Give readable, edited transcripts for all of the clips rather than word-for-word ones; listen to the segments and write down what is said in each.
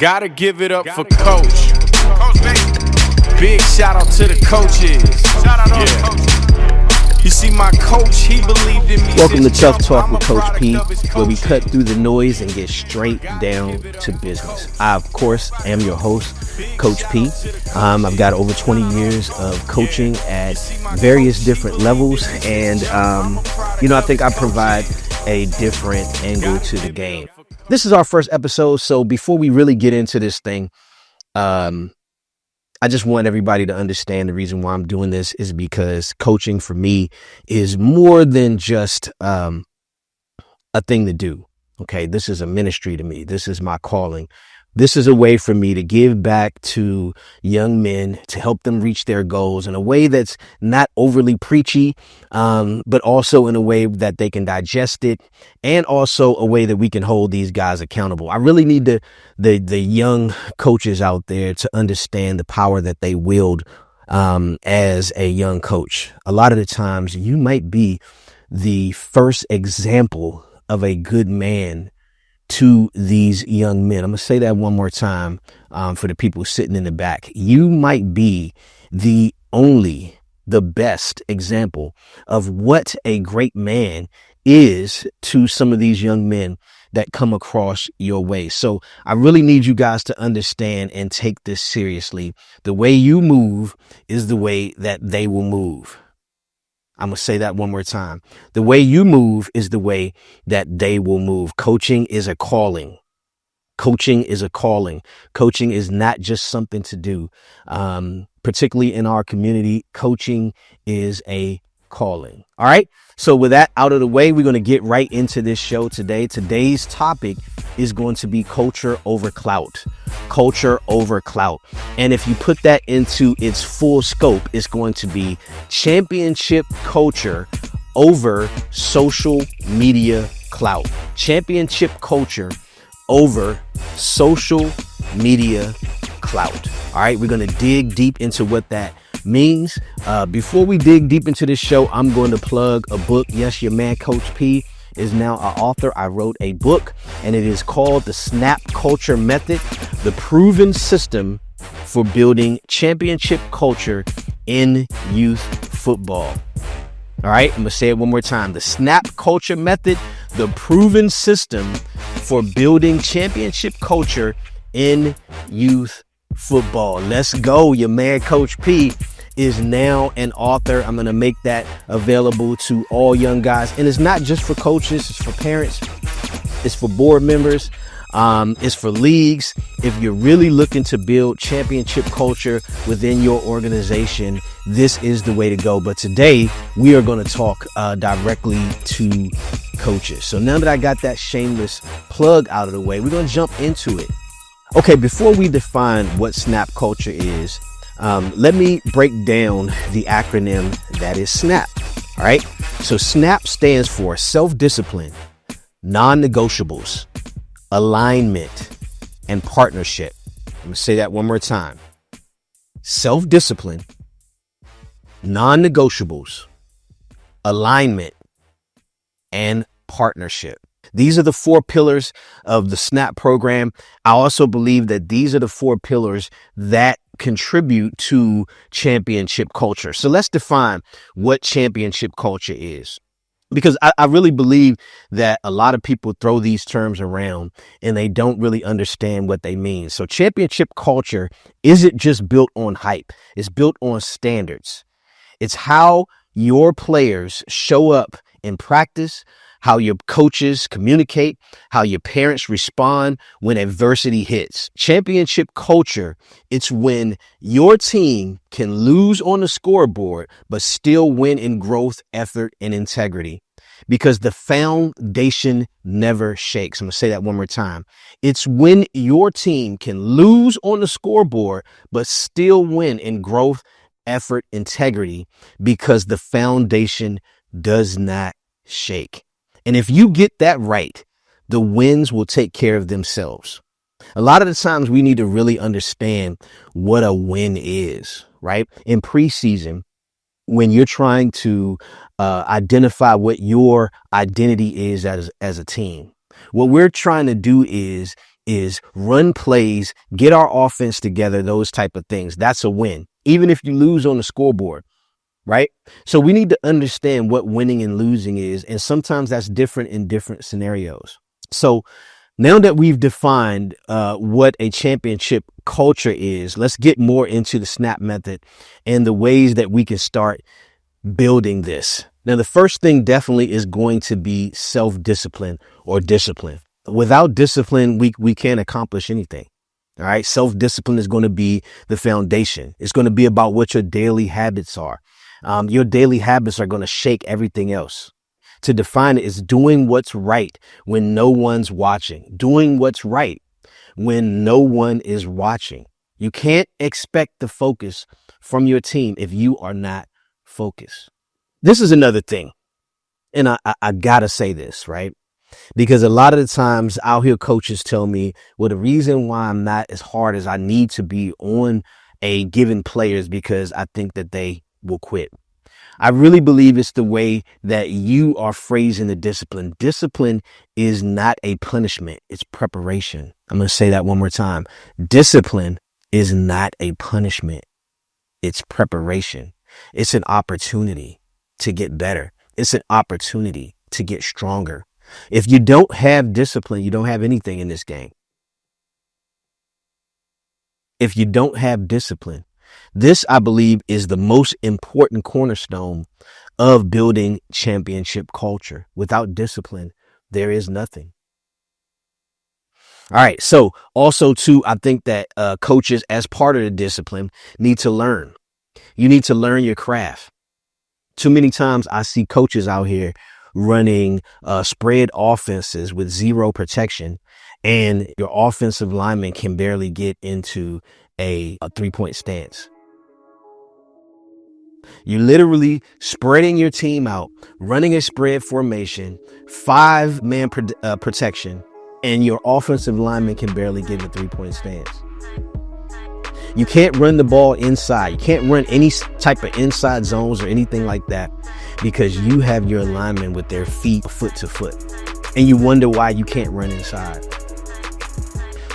Gotta give it up for Coach. Big shout out to the coaches. You see, my coach, he believed in me. Welcome to Tuff Talk with Coach P, where we cut through the noise and get straight down to business. I, of course, am your host, Coach P. I've got over 20 years of coaching at various different levels, and I think I provide a different angle to the game. This is our first episode, so before we really get into this thing, I just want everybody to understand the reason why I'm doing this is because coaching for me is more than just a thing to do. Okay, this is a ministry to me. This is my calling. This is a way for me to give back to young men, to help them reach their goals in a way that's not overly preachy, but also in a way that they can digest it, and also a way that we can hold these guys accountable. I really need the young coaches out there to understand the power that they wield as a young coach. A lot of the times you might be the first example of a good man to these young men. I'm going to say that one more time for the people sitting in the back. You might be the best example of what a great man is to some of these young men that come across your way. So I really need you guys to understand and take this seriously. The way you move is the way that they will move. I'm going to say that one more time. The way you move is the way that they will move. Coaching is a calling. Coaching is a calling. Coaching is not just something to do. Particularly in our community, coaching is a calling. All right. So with that out of the way, we're going to get right into this show today. Today's topic is going to be culture over clout. Culture over clout. And if you put that into its full scope, it's going to be championship culture over social media clout. Championship culture over social media clout. All right, we're going to dig deep into what that means. Before we dig deep into this show, I'm going to plug a book. Yes, your man, Coach P, is now an author. I wrote a book, and it is called The S.N.A.P Culture Method, the proven system for building championship culture in youth football. All right, I'm going to say it one more time. The S.N.A.P Culture Method, the proven system for building championship culture in youth football. Let's go. Your man, Coach P, is now an author. I'm going to make that available to all young guys. And it's not just for coaches. It's for parents. It's for board members. It's for leagues. If you're really looking to build championship culture within your organization, this is the way to go. But today we are going to talk directly to coaches. So now that I got that shameless plug out of the way, we're going to jump into it. Okay, before we define what S.N.A.P culture is, let me break down the acronym that is S.N.A.P. All right. So S.N.A.P stands for self-discipline, non-negotiables, alignment, and partnership. I'm going to say that one more time. Self-discipline, non-negotiables, alignment, and partnership. These are the four pillars of the S.N.A.P program. I also believe that these are the four pillars that contribute to championship culture. So let's define what championship culture is, because I really believe that a lot of people throw these terms around and they don't really understand what they mean. So championship culture isn't just built on hype. It's built on standards. It's how your players show up in practice, how your coaches communicate, how your parents respond when adversity hits. Championship culture, it's when your team can lose on the scoreboard, but still win in growth, effort, and integrity. Because the foundation never shakes. I'm going to say that one more time. It's when your team can lose on the scoreboard, but still win in growth, effort, integrity, because the foundation does not shake. And if you get that right, the wins will take care of themselves. A lot of the times we need to really understand what a win is, right? In preseason, when you're trying to identify what your identity is as a team, what we're trying to do is is run plays, get our offense together, those type of things. That's a win, even if you lose on the scoreboard, right? So we need to understand what winning and losing is. And sometimes that's different in different scenarios. So now that we've defined what a championship culture is, let's get more into the S.N.A.P method and the ways that we can start building this. Now, the first thing definitely is going to be self-discipline or discipline. Without discipline, we can't accomplish anything. All right. Self-discipline is going to be the foundation. It's going to be about what your daily habits are. Your daily habits are going to shake everything else. To define it is doing what's right when no one's watching, doing what's right when no one is watching. You can't expect the focus from your team if you are not focused. This is another thing. And I gotta say this, right? Because a lot of the times I'll hear coaches tell me, well, the reason why I'm not as hard as I need to be on a given player is because I think that they will quit. I really believe it's the way that you are phrasing the discipline. Discipline is not a punishment. It's preparation. I'm going to say that one more time. Discipline is not a punishment. It's preparation. It's an opportunity to get better. It's an opportunity to get stronger. If you don't have discipline, you don't have anything in this game. If you don't have discipline, this, I believe, is the most important cornerstone of building championship culture. Without discipline, there is nothing. All right. So also, too, I think that coaches, as part of the discipline, need to learn. You need to learn your craft. Too many times I see coaches out here running spread offenses with zero protection, and your offensive lineman can barely get into a 3-point stance. You're literally spreading your team out, running a spread formation, 5-man protection, and your offensive lineman can barely get in a 3-point stance. You can't run the ball inside. You can't run any type of inside zones or anything like that because you have your linemen with their feet foot to foot. And you wonder why you can't run inside.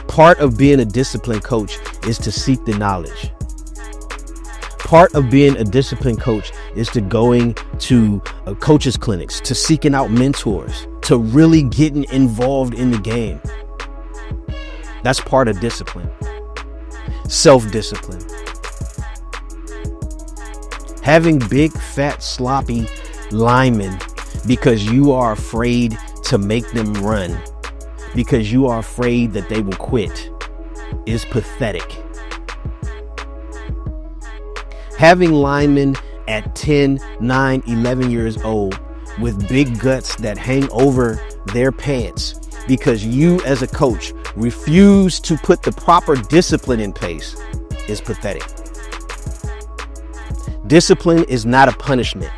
Part of being a disciplined coach is to seek the knowledge. Part of being a disciplined coach is to going to coaches clinics, to seeking out mentors, to really getting involved in the game. That's part of discipline. Self-discipline. Having big, fat, sloppy linemen because you are afraid to make them run, because you are afraid that they will quit, is pathetic. Having linemen at 10, 9, 11 years old with big guts that hang over their pants because you as a coach refuse to put the proper discipline in place is pathetic. Discipline is not a punishment.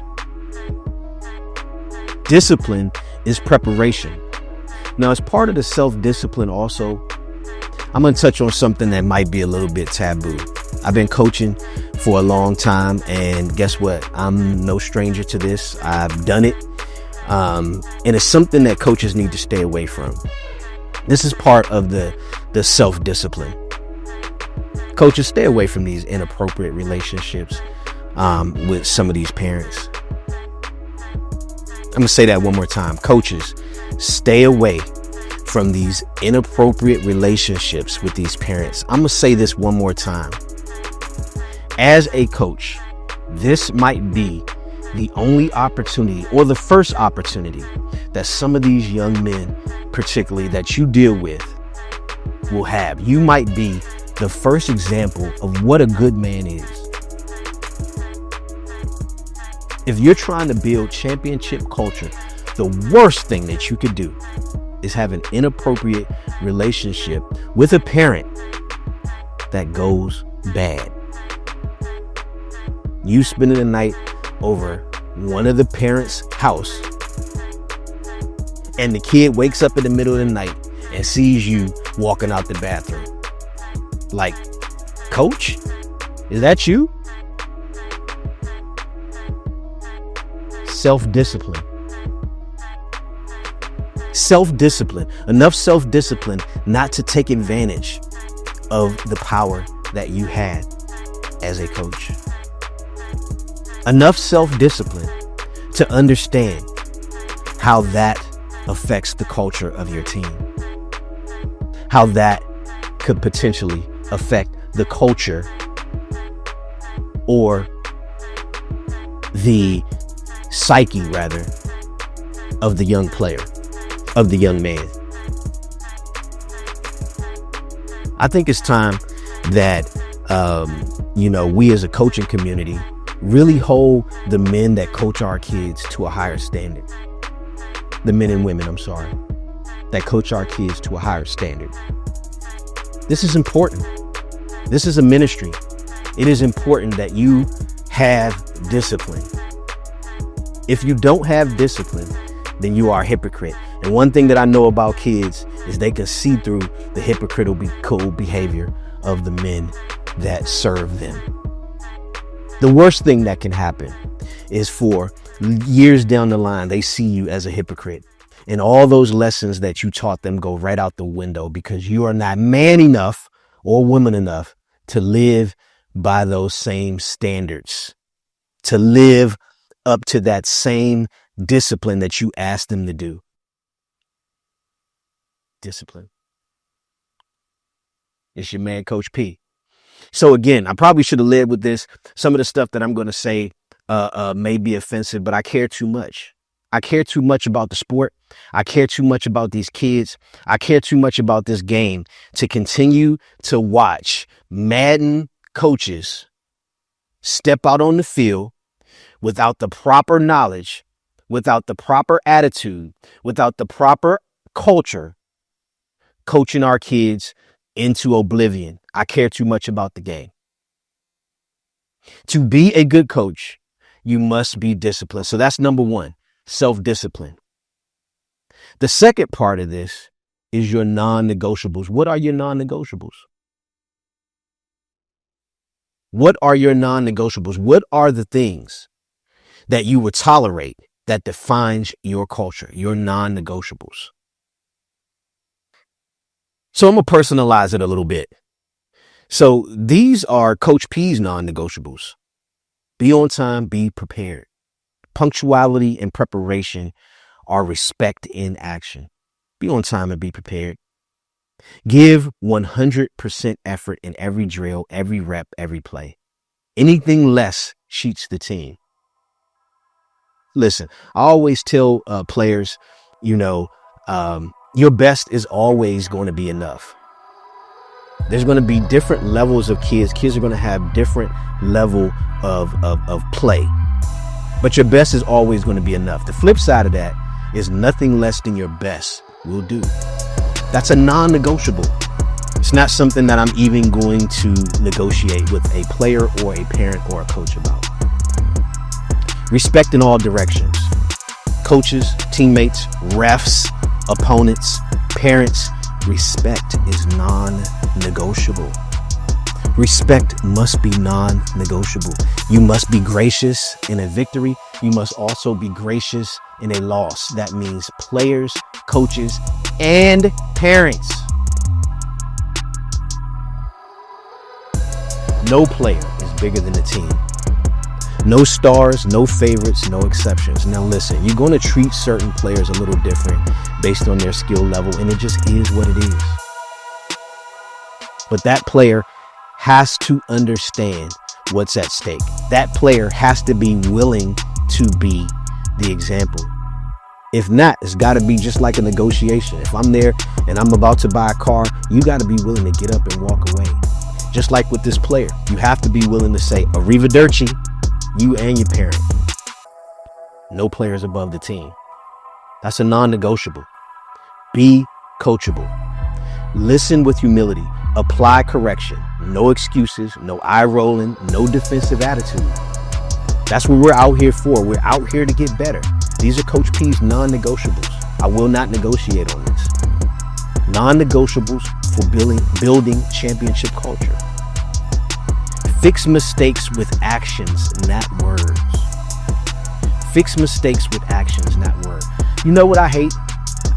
Discipline is preparation. Now, as part of the self-discipline also, I'm going to touch on something that might be a little bit taboo. I've been coaching for a long time, and guess what? I'm no stranger to this. I've done it. And it's something that coaches need to stay away from. This is part of the self-discipline. Coaches, stay away from these inappropriate relationships with some of these parents. I'm going to say that one more time. Coaches, stay away from these inappropriate relationships with these parents. I'm going to say this one more time. As a coach, this might be the only opportunity or the first opportunity that some of these young men, particularly that you deal with, will have. You might be the first example of what a good man is. If you're trying to build championship culture, the worst thing that you could do is have an inappropriate relationship with a parent that goes bad. You spending the night over one of the parents' house, and the kid wakes up in the middle of the night and sees you walking out the bathroom. Like, coach, is that you? Self-discipline. Self-discipline, enough self-discipline not to take advantage of the power that you had as a coach. Enough self-discipline to understand how that affects the culture of your team. How that could potentially affect the culture or the psyche, rather, of the young player, of the young man. I think it's time that, we as a coaching community really hold the men that coach our kids to a higher standard. The men and women, that coach our kids to a higher standard. This is important. This is a ministry. It is important that you have discipline. If you don't have discipline, then you are a hypocrite. And one thing that I know about kids is they can see through the hypocritical behavior of the men that serve them. The worst thing that can happen is for years down the line, they see you as a hypocrite. And all those lessons that you taught them go right out the window because you are not man enough or woman enough to live by those same standards, to live up to that same discipline that you asked them to do. Discipline. It's your man, Coach P. So again, I probably should have led with this. Some of the stuff that I'm going to say may be offensive, but I care too much. I care too much about the sport. I care too much about these kids. I care too much about this game to continue to watch Madden coaches step out on the field without the proper knowledge, without the proper attitude, without the proper culture, coaching our kids into oblivion. I care too much about the game. To be a good coach, you must be disciplined. So that's number one, self-discipline. The second part of this is your non-negotiables. What are your non-negotiables? What are your non-negotiables? What are the things that you would tolerate that defines your culture, your non-negotiables? So I'm going to personalize it a little bit. So these are Coach P's non-negotiables. Be on time, be prepared. Punctuality and preparation are respect in action. Be on time and be prepared. Give 100% effort in every drill, every rep, every play. Anything less cheats the team. Listen, I always tell players, your best is always going to be enough. There's going to be different levels of kids. Kids are going to have different level of play. But your best is always going to be enough. The flip side of that is nothing less than your best will do. That's a non-negotiable. It's not something that I'm even going to negotiate with a player or a parent or a coach about. Respect in all directions. Coaches, teammates, refs, opponents, parents. Respect is non-negotiable. Respect must be non-negotiable. You must be gracious in a victory. You must also be gracious in a loss. That means players, coaches, and parents. No player is bigger than the team. No stars, no favorites, no exceptions. Now listen, you're going to treat certain players a little different based on their skill level, and it just is what it is. But that player has to understand what's at stake. That player has to be willing to be the example. If not, it's got to be just like a negotiation. If I'm there and I'm about to buy a car, you got to be willing to get up and walk away. Just like with this player, you have to be willing to say, arrivederci, you and your parent. No players above the team. That's a non-negotiable. Be coachable. Listen with humility. Apply correction. No excuses, no eye rolling, no defensive attitude. That's what we're out here for. We're out here to get better. These are Coach P's non-negotiables. I will not negotiate on this. Non-negotiables for building championship culture. Fix mistakes with actions, not words. Fix mistakes with actions, not words. You know what I hate?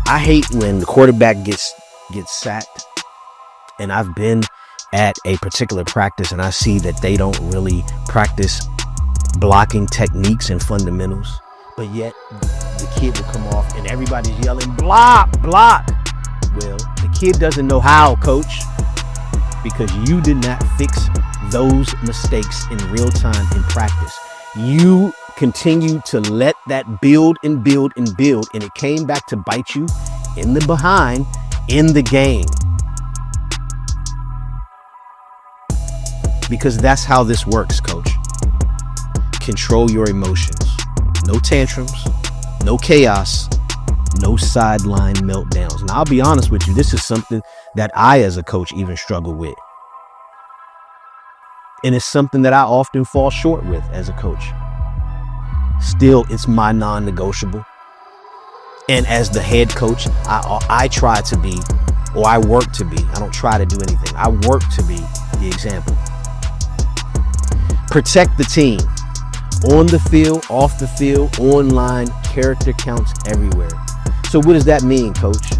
I hate when the quarterback gets sacked, and I've been at a particular practice and I see that they don't really practice blocking techniques and fundamentals, but yet the kid will come off and everybody's yelling, block, block. Well, the kid doesn't know how, coach, because you did not fix those mistakes in real time in practice. You continue to let that build and build and build, and it came back to bite you in the behind in the game. Because that's how this works, coach. Control your emotions. No tantrums, no chaos, no sideline meltdowns. And I'll be honest with you, this is something that I as a coach even struggle with. And it's something that I often fall short with as a coach. Still, it's my non-negotiable. And as the head coach, I try to be, or I work to be. I don't try to do anything. I work to be the example. Protect the team. On the field, off the field, online, character counts everywhere. So what does that mean, coach?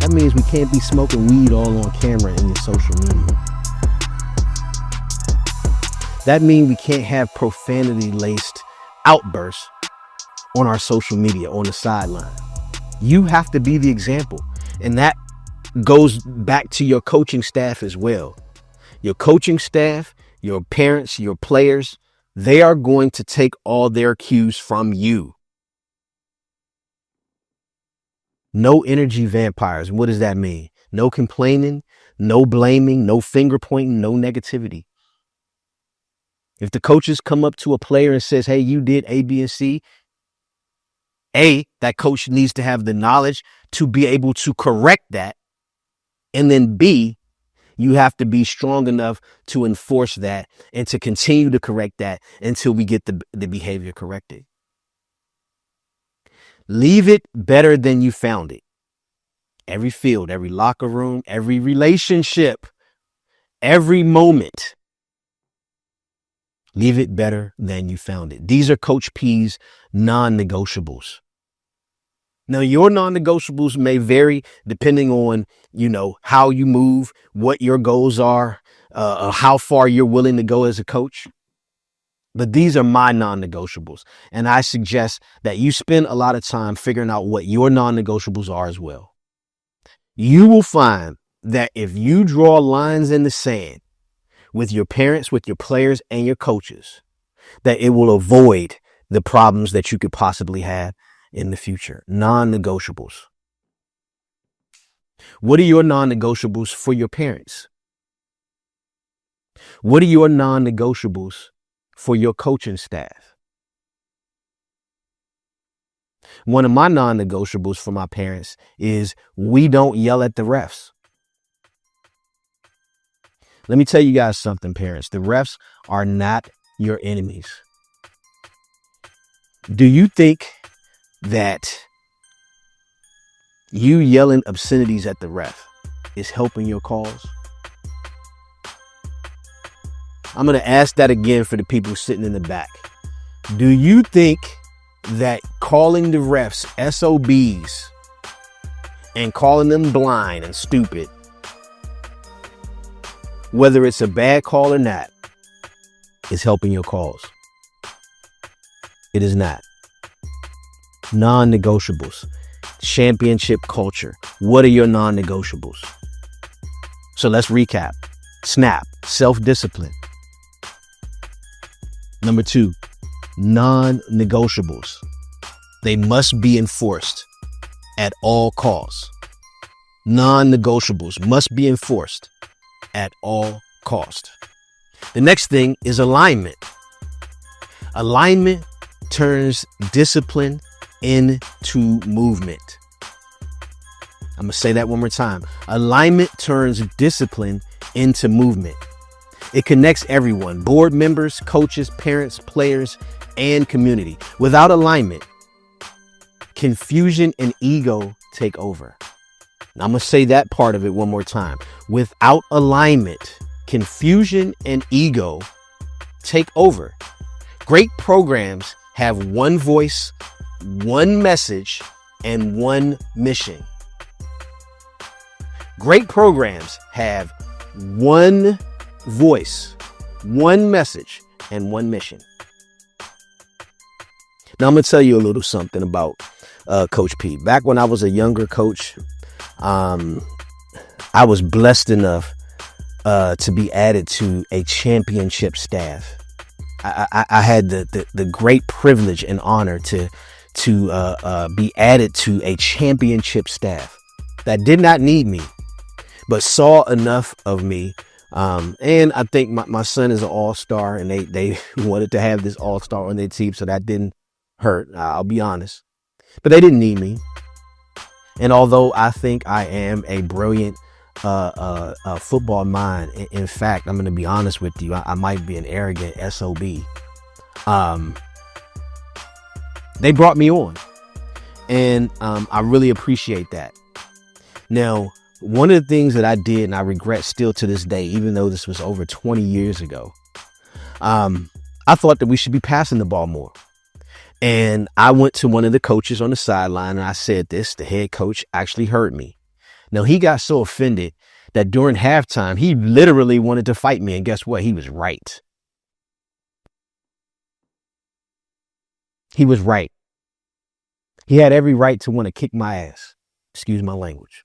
That means we can't be smoking weed all on camera in your social media. That means we can't have profanity-laced outbursts on our social media, on the sideline. You have to be the example. And that goes back to your coaching staff as well. Your coaching staff, your parents, your players, they are going to take all their cues from you. No energy vampires. What does that mean? No complaining, no blaming, no finger pointing, no negativity. If the coaches come up to a player and says, hey, you did A, B, and C, that coach needs to have the knowledge to be able to correct that. And then B, you have to be strong enough to enforce that and to continue to correct that until we get the behavior corrected. Leave it better than you found it. Every field, every locker room, every relationship, every moment. Leave it better than you found it. These are Coach P's non-negotiables. Now, your non-negotiables may vary depending on, how you move, what your goals are, how far you're willing to go as a coach. But these are my non-negotiables. And I suggest that you spend a lot of time figuring out what your non-negotiables are as well. You will find that if you draw lines in the sand with your parents, with your players, and your coaches, that it will avoid the problems that you could possibly have in the future. Non-negotiables. What are your non-negotiables for your parents? What are your non-negotiables for your coaching staff? One of my non-negotiables for my parents is we don't yell at the refs. Let me tell you guys something, parents. The refs are not your enemies. Do you think that you yelling obscenities at the ref is helping your cause? I'm going to ask that again for the people sitting in the back. Do you think that calling the refs SOBs and calling them blind and stupid, whether it's a bad call or not, is helping your cause? It is not. Non-negotiables. Championship culture. What are your non-negotiables? So let's recap. S.N.A.P, self-discipline. Number 2, non-negotiables. They must be enforced at all costs. Non-negotiables must be enforced at all costs. The next thing is alignment. Alignment turns discipline into movement. I'm going to say that one more time. Alignment turns discipline into movement. It connects everyone, board members, coaches, parents, players, and community. Without alignment, confusion and ego take over. Now, I'm going to say that part of it one more time. Without alignment, confusion and ego take over. Great programs have one voice, one message, and one mission. Great programs have one voice, one message, and one mission. Now, I'm going to tell you a little something about Coach P. Back when I was a younger coach, I was blessed enough to be added to a championship staff. I had the great privilege and honor to be added to a championship staff that did not need me, but saw enough of me. And I think my son is an all-star, and they wanted to have this all-star on their team, so that didn't hurt. I'll be honest, but they didn't need me. And although I think I am a brilliant football mind, in fact, I'm going to be honest with you, I might be an arrogant SOB. They brought me on, and I really appreciate that. Now, one of the things that I did, and I regret still to this day, even though this was over 20 years ago, I thought that we should be passing the ball more. And I went to one of the coaches on the sideline and I said this. The head coach actually heard me. Now, he got so offended that during halftime, he literally wanted to fight me. And guess what? He was right. He was right. He had every right to want to kick my ass. Excuse my language.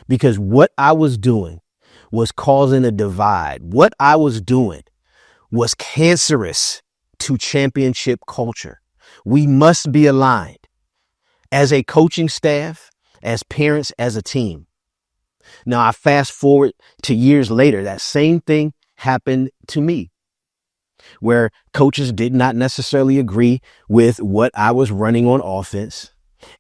Because what I was doing was causing a divide. What I was doing was cancerous to championship culture. We must be aligned as a coaching staff, as parents, as a team. Now, I fast forward to years later, that same thing happened to me, where coaches did not necessarily agree with what I was running on offense.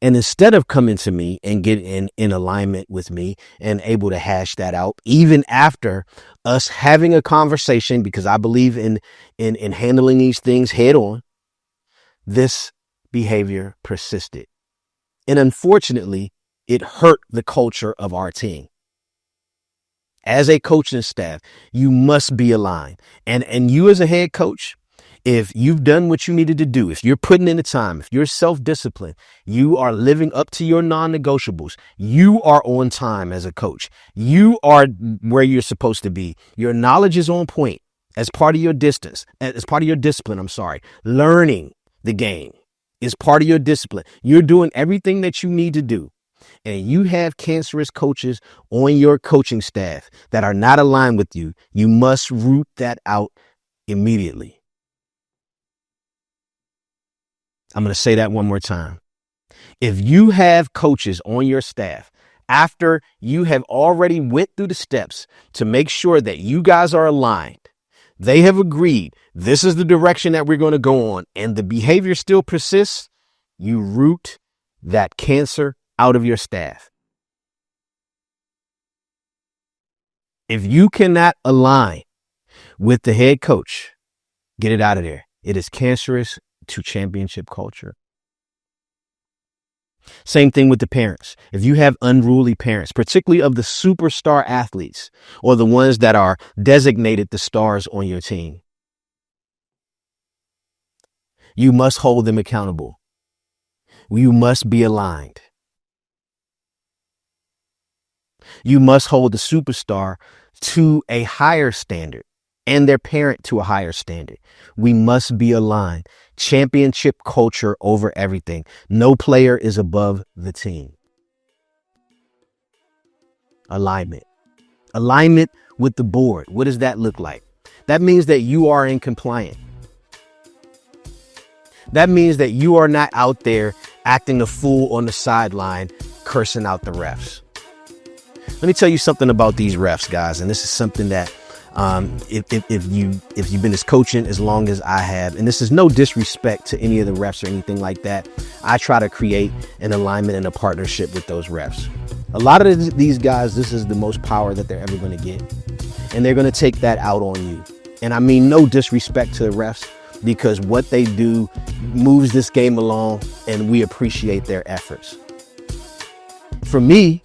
And instead of coming to me and get in alignment with me and able to hash that out, even after us having a conversation, because I believe in handling these things head on, this behavior persisted. And unfortunately, it hurt the culture of our team. As a coaching staff, you must be aligned. And you as a head coach, if you've done what you needed to do, if you're putting in the time, if you're self-disciplined, you are living up to your non-negotiables, you are on time as a coach. You are where you're supposed to be. Your knowledge is on point as part of your discipline. Learning the game is part of your discipline. You're doing everything that you need to do. And you have cancerous coaches on your coaching staff that are not aligned with you. You must root that out immediately. I'm going to say that one more time. If you have coaches on your staff, after you have already went through the steps to make sure that you guys are aligned, they have agreed, this is the direction that we're going to go on, and the behavior still persists, you root that cancer out of your staff. If you cannot align with the head coach, get it out of there. It is cancerous to championship culture. Same thing with the parents. If you have unruly parents, particularly of the superstar athletes or the ones that are designated the stars on your team, you must hold them accountable. You must be aligned. You must hold the superstar to a higher standard and their parent to a higher standard. We must be aligned. Championship culture over everything. No player is above the team. Alignment. Alignment with the board. What does that look like? That means that you are in compliance. That means that you are not out there acting a fool on the sideline, cursing out the refs. Let me tell you something about these refs, guys. And this is something that if you've been as coaching as long as I have, and this is no disrespect to any of the refs or anything like that, I try to create an alignment and a partnership with those refs. A lot of these guys, this is the most power that they're ever going to get. And they're going to take that out on you. And I mean, no disrespect to the refs, because what they do moves this game along, and we appreciate their efforts. For me,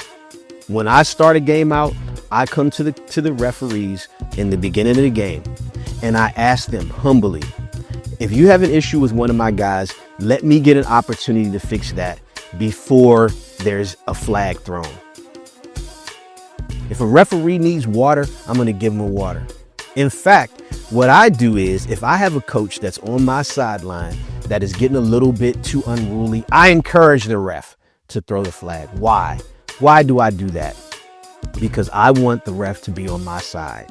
when I start a game out, I come to the referees in the beginning of the game and I ask them humbly, if you have an issue with one of my guys, let me get an opportunity to fix that before there's a flag thrown. If a referee needs water, I'm going to give him water. In fact, what I do is if I have a coach that's on my sideline that is getting a little bit too unruly, I encourage the ref to throw the flag. Why? Why do I do that? Because I want the ref to be on my side.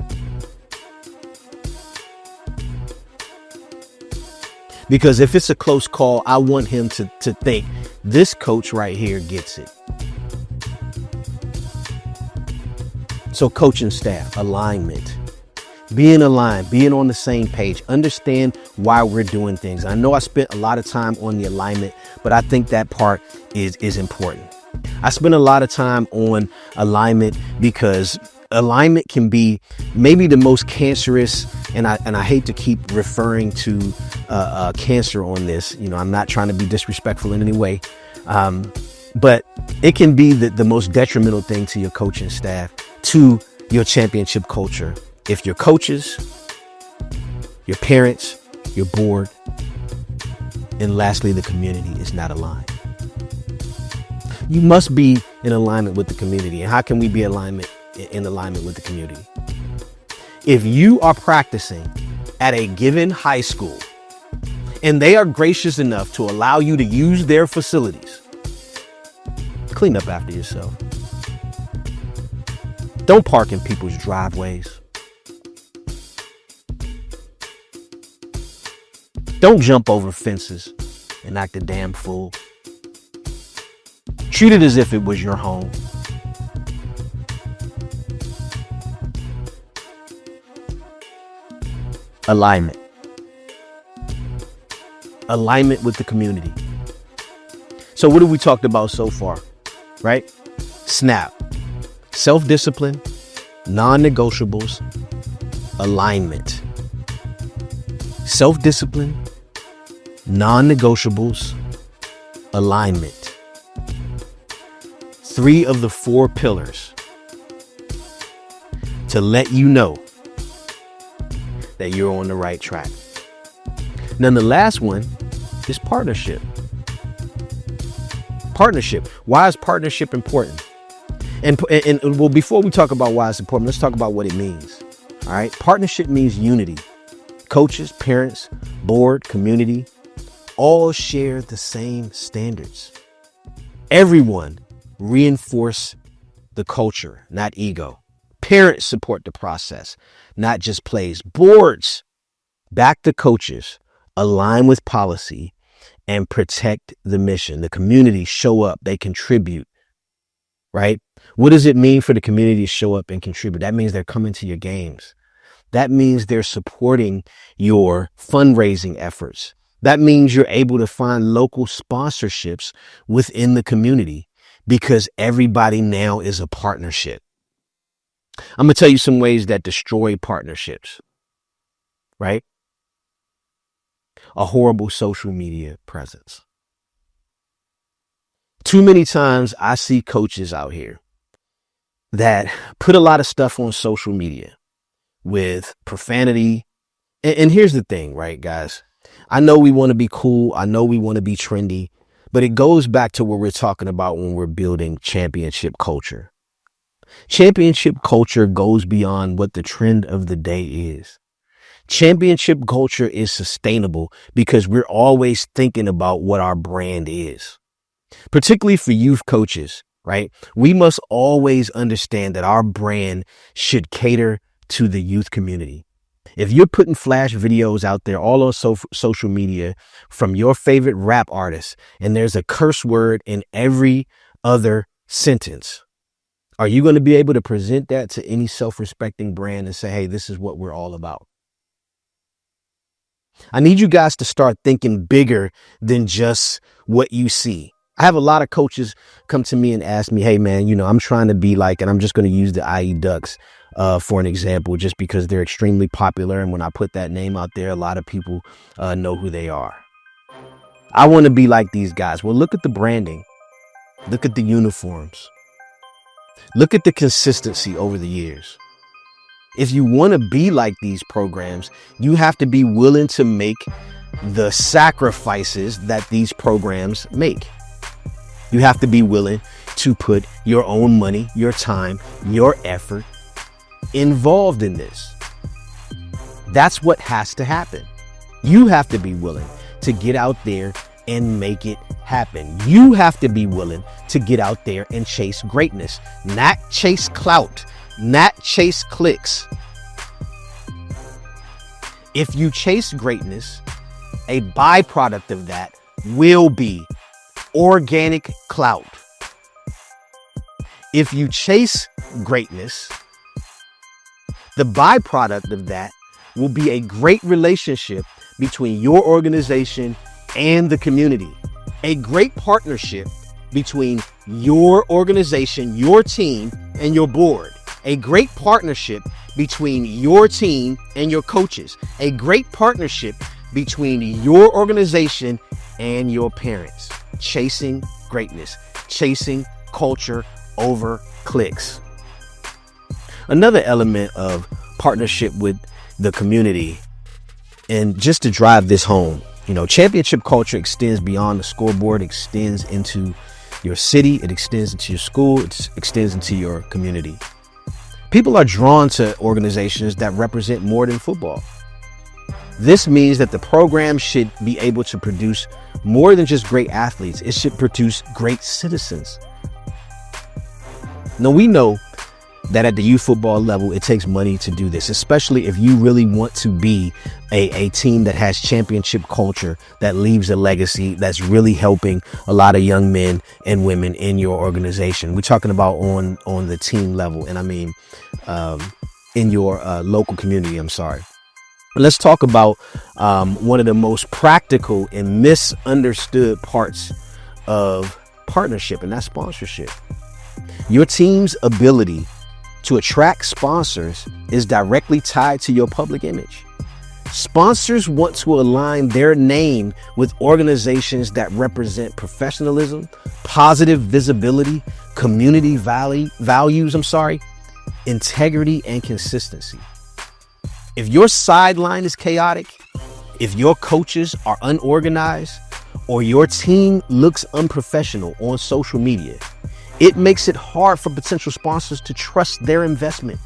Because if it's a close call, I want him to think this coach right here gets it. So coaching staff, alignment, being aligned, being on the same page, understand why we're doing things. I know I spent a lot of time on the alignment, but I think that part is important. I spend a lot of time on alignment because alignment can be maybe the most cancerous, and I hate to keep referring to cancer on this. You know, I'm not trying to be disrespectful in any way, but it can be the most detrimental thing to your coaching staff, to your championship culture. If your coaches, your parents, your board, and lastly, the community is not aligned. You must be in alignment with the community. And how can we be in alignment with the community? If you are practicing at a given high school and they are gracious enough to allow you to use their facilities, clean up after yourself. Don't park in people's driveways. Don't jump over fences and act a damn fool. Treat it as if it was your home. Alignment. Alignment with the community. So what have we talked about so far, right? S.N.A.P. Self-discipline, non-negotiables, alignment. Self-discipline, non-negotiables, alignment. 3 of the 4 pillars to let you know that you're on the right track. Now, the last one is partnership. Partnership. Why is partnership important? And well, before we talk about why it's important, let's talk about what it means. All right. Partnership means unity. Coaches, parents, board, community, all share the same standards. Everyone reinforce the culture, not ego. Parents support the process, not just plays. Boards back the coaches, align with policy, and protect the mission. The community show up, they contribute, right? What does it mean for the community to show up and contribute? That means they're coming to your games. That means they're supporting your fundraising efforts. That means you're able to find local sponsorships within the community because everybody now is a partnership. I'm going to tell you some ways that destroy partnerships, right? A horrible social media presence. Too many times I see coaches out here that put a lot of stuff on social media with profanity. And here's the thing, right, guys? I know we want to be cool. I know we want to be trendy, but it goes back to what we're talking about when we're building championship culture. Championship culture goes beyond what the trend of the day is. Championship culture is sustainable because we're always thinking about what our brand is. Particularly for youth coaches, right? We must always understand that our brand should cater to the youth community. If you're putting flash videos out there all on social media from your favorite rap artist, and there's a curse word in every other sentence, are you going to be able to present that to any self-respecting brand and say, hey, this is what we're all about? I need you guys to start thinking bigger than just what you see. I have a lot of coaches come to me and ask me, hey, man, you know, I'm trying to be like, and I'm just going to use the IE Ducks for an example, just because they're extremely popular. And when I put that name out there, a lot of people know who they are. I want to be like these guys. Well, look at the branding. Look at the uniforms. Look at the consistency over the years. If you want to be like these programs, you have to be willing to make the sacrifices that these programs make. You have to be willing to put your own money, your time, your effort involved in this. That's what has to happen. You have to be willing to get out there and make it happen. You have to be willing to get out there and chase greatness, not chase clout, not chase clicks. If you chase greatness, a byproduct of that will be organic clout. If you chase greatness, the byproduct of that will be a great relationship between your organization and the community. A great partnership between your organization, your team, and your board. A great partnership between your team and your coaches. A great partnership between your organization and your parents. Chasing greatness, chasing culture over clicks. Another element of partnership with the community, and just to drive this home, championship culture extends beyond the scoreboard, extends into your city, it extends into your school, it extends into your community. People are drawn to organizations that represent more than football. This means that the program should be able to produce more than just great athletes. It should produce great citizens. Now, we know that at the youth football level, it takes money to do this, especially if you really want to be a team that has championship culture, that leaves a legacy, that's really helping a lot of young men and women in your organization. We're talking about on the team level, and I mean in your local community. Let's talk about one of the most practical and misunderstood parts of partnership, and that's sponsorship. Your team's ability to attract sponsors is directly tied to your public image. Sponsors want to align their name with organizations that represent professionalism, positive visibility, community values, integrity, and consistency. If your sideline is chaotic, if your coaches are unorganized, or your team looks unprofessional on social media, it makes it hard for potential sponsors to trust their investment.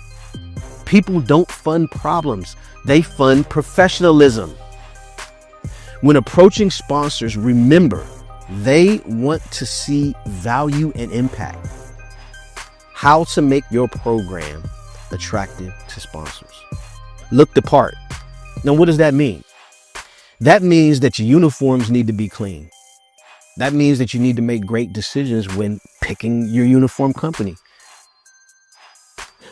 People don't fund problems, they fund professionalism. When approaching sponsors, remember, they want to see value and impact. How to make your program attractive to sponsors. Look the part. Now, what does that mean? That means that your uniforms need to be clean. That means that you need to make great decisions when picking your uniform company.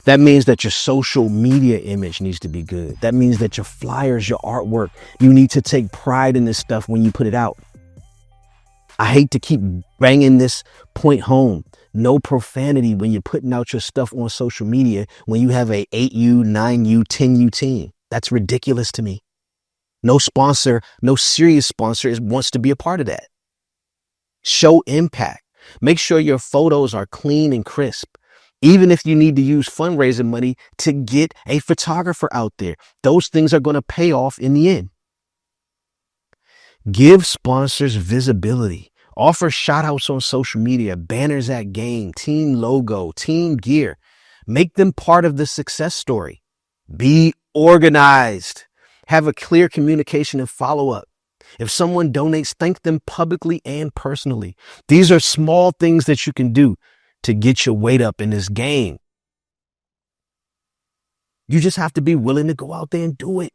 That means that your social media image needs to be good. That means that your flyers, your artwork, you need to take pride in this stuff when you put it out. I hate to keep banging this point home. No profanity when you're putting out your stuff on social media when you have a 8U, 9U, 10U team. That's ridiculous to me. No sponsor, no serious sponsor wants to be a part of that. Show impact. Make sure your photos are clean and crisp. Even if you need to use fundraising money to get a photographer out there, those things are going to pay off in the end. Give sponsors visibility. Offer shout outs on social media, banners at game, team logo, team gear. Make them part of the success story. Be organized. Have a clear communication and follow up. If someone donates, thank them publicly and personally. These are small things that you can do to get your weight up in this game. You just have to be willing to go out there and do it.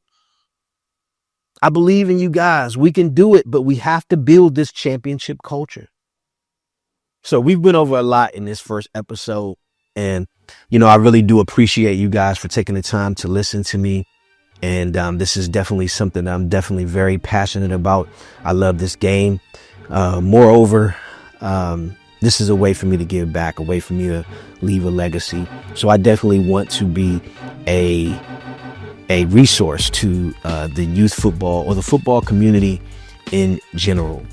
I believe in you guys. We can do it, but we have to build this championship culture. So we've went over a lot in this first episode, and, I really do appreciate you guys for taking the time to listen to me. And this is definitely something that I'm definitely very passionate about. I love this game. Moreover, this is a way for me to give back, a way for me to leave a legacy. So I definitely want to be a resource to the youth football or the football community in general.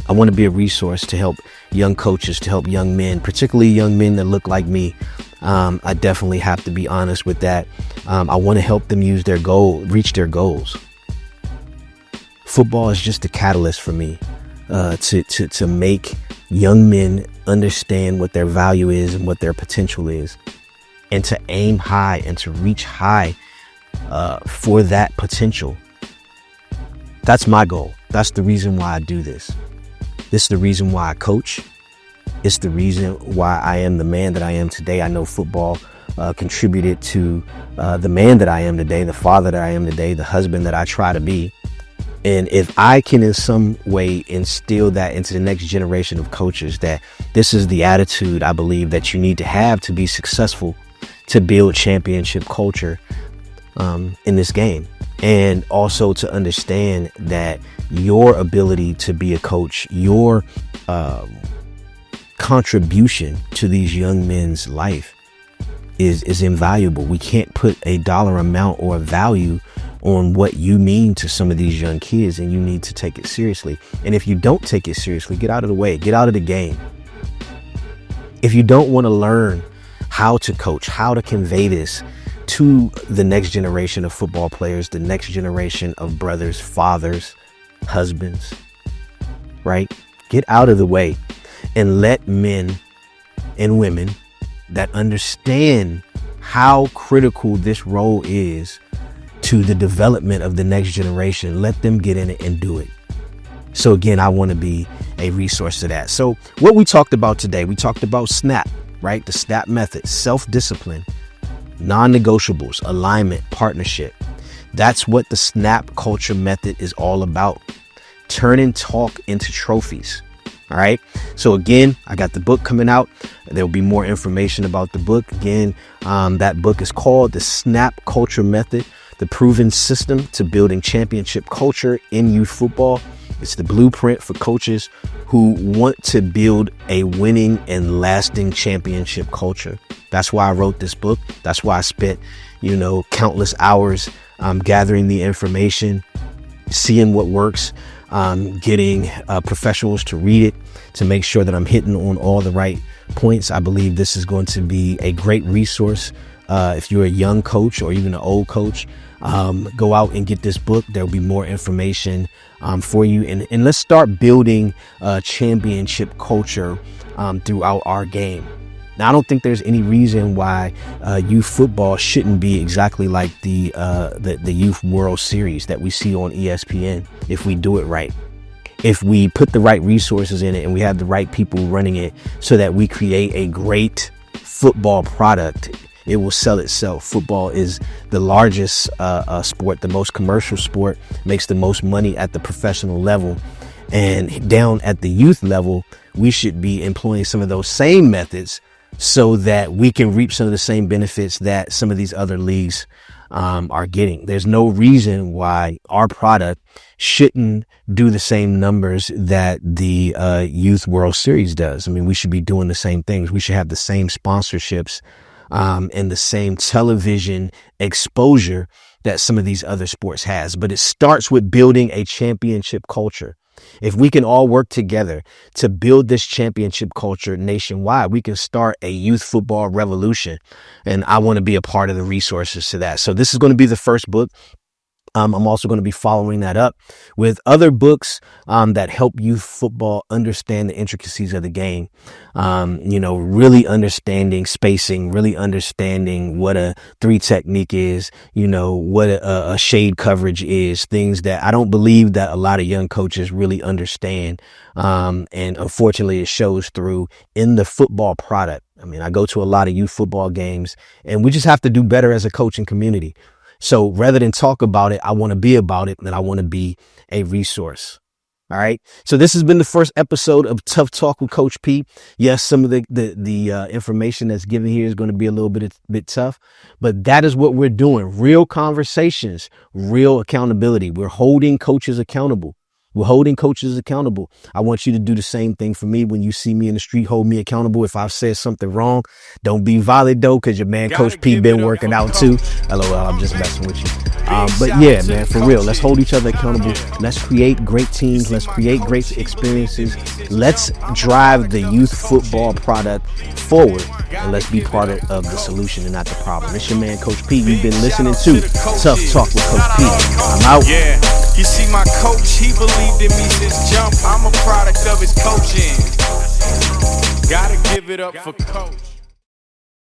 I want to be a resource to help young coaches, to help young men, particularly young men that look like me. I definitely have to be honest with that. I want to help them reach their goals. Football is just a catalyst for me. to make young men understand what their value is and what their potential is, and to aim high and to reach high for that potential. That's my goal. That's the reason why I do this. This is the reason why I coach. It's the reason why I am the man that I am today. I know football contributed to the man that I am today, the father that I am today, the husband that I try to be. And if I can in some way instill that into the next generation of coaches, that this is the attitude I believe that you need to have to be successful, to build championship culture in this game. And also to understand that your ability to be a coach, your contribution to these young men's life is invaluable. We can't put a dollar amount or a value on what you mean to some of these young kids, and you need to take it seriously. And if you don't take it seriously, get out of the way, get out of the game. If you don't want to learn how to coach, how to convey this to the next generation of football players, the next generation of brothers, fathers, husbands, right? Get out of the way and let men and women that understand how critical this role is to the development of the next generation, let them get in it and do it. So again, I want to be a resource to that. So what we talked about today, we talked about S.N.A.P, right? The S.N.A.P method, self-discipline, non-negotiables, alignment, partnership. That's what the S.N.A.P culture method is all about. Turning talk into trophies. All right. So again, I got the book coming out. There'll be more information about the book. Again, that book is called The S.N.A.P Culture Method, the proven system to building championship culture in youth football. It's the blueprint for coaches who want to build a winning and lasting championship culture. That's why I wrote this book. That's why I spent, countless hours gathering the information, seeing what works, getting professionals to read it to make sure that I'm hitting on all the right points. I believe this is going to be a great resource. If you're a young coach or even an old coach, go out and get this book. There'll be more information for you. And let's start building championship culture throughout our game. Now, I don't think there's any reason why youth football shouldn't be exactly like the Youth World Series that we see on ESPN if we do it right. If we put the right resources in it and we have the right people running it so that we create a great football product, it will sell itself. Football is the largest sport, the most commercial sport, makes the most money at the professional level. And down at the youth level, we should be employing some of those same methods so that we can reap some of the same benefits that some of these other leagues are getting. There's no reason why our product shouldn't do the same numbers that the Youth World Series does. I mean, we should be doing the same things. We should have the same sponsorships and the same television exposure that some of these other sports has. But it starts with building a championship culture. If we can all work together to build this championship culture nationwide, we can start a youth football revolution. And I want to be a part of the resources to that. So this is going to be the first book. I'm also going to be following that up with other books that help youth football understand the intricacies of the game. Really understanding spacing, really understanding what a 3 technique is, what a shade coverage is, things that I don't believe that a lot of young coaches really understand. And unfortunately, it shows through in the football product. I mean, I go to a lot of youth football games and we just have to do better as a coaching community. So rather than talk about it, I want to be about it, and I want to be a resource. All right. So this has been the first episode of Tuff Talk with Coach P. Yes, some of the information that's given here is going to be a little bit tough, but that is what we're doing. Real conversations, real accountability. We're holding coaches accountable. We're holding coaches accountable. I want you to do the same thing for me. When you see me in the street, hold me accountable. If I've said something wrong, don't be violent though, because your man Coach P been working out too. LOL, I'm just messing with you. But yeah, man, for real, let's hold each other accountable. Let's create great teams. Let's create great experiences. Let's drive the youth football product forward, and let's be part of the solution and not the problem. It's your man Coach P. You've been listening to Tuff Talk with Coach P. I'm out. You see, my coach, he believed in me since jump. I'm a product of his coaching. Gotta give it up for coach.